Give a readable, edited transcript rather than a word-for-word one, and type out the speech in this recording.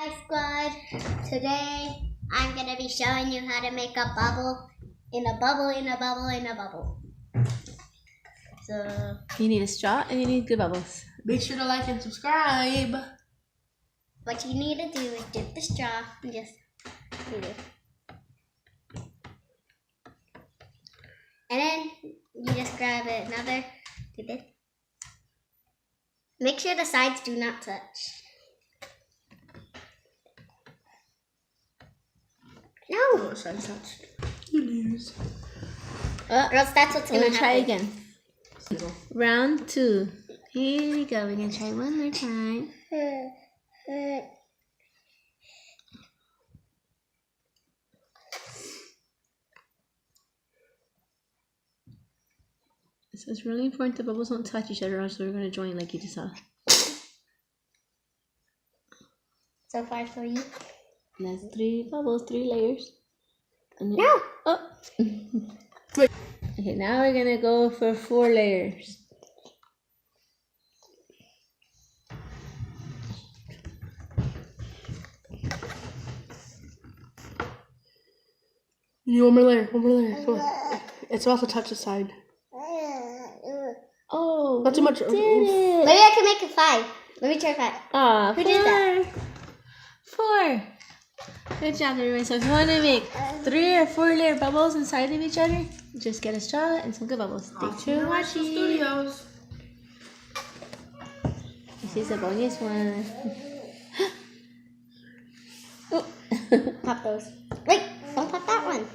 Hi Squad! Today I'm going to be showing you how to make a bubble in a bubble in a bubble in a bubble. So you need a straw and you need good bubbles. Make sure to like and subscribe. what you need to do is dip the straw and just do this. And then you just grab another, do this. Make sure the sides do not touch. No! Oh, side touch. You lose. Or else that's what's going to happen. Try again. Round 2. Here we go. We're going to try one more time. So it's really important the bubbles don't touch each other, else we're going to join like you just saw. So far, so you. That's 3 bubbles, 3 layers. And then, No! oh! Okay, now we're going to go for 4 layers. You need one more layer. One more layer. Come on. It's about to touch the side. Oh, Not too much. did it. Maybe I can make it 5. Let me try 5. Aw, Who did that? 4. Good job, everyone. So if you want to make 3 or 4 layer bubbles inside of each other, just get a straw and some good bubbles. Thanks for watching. Studios. This is a bonus one. Pop those. Wait, don't pop that one.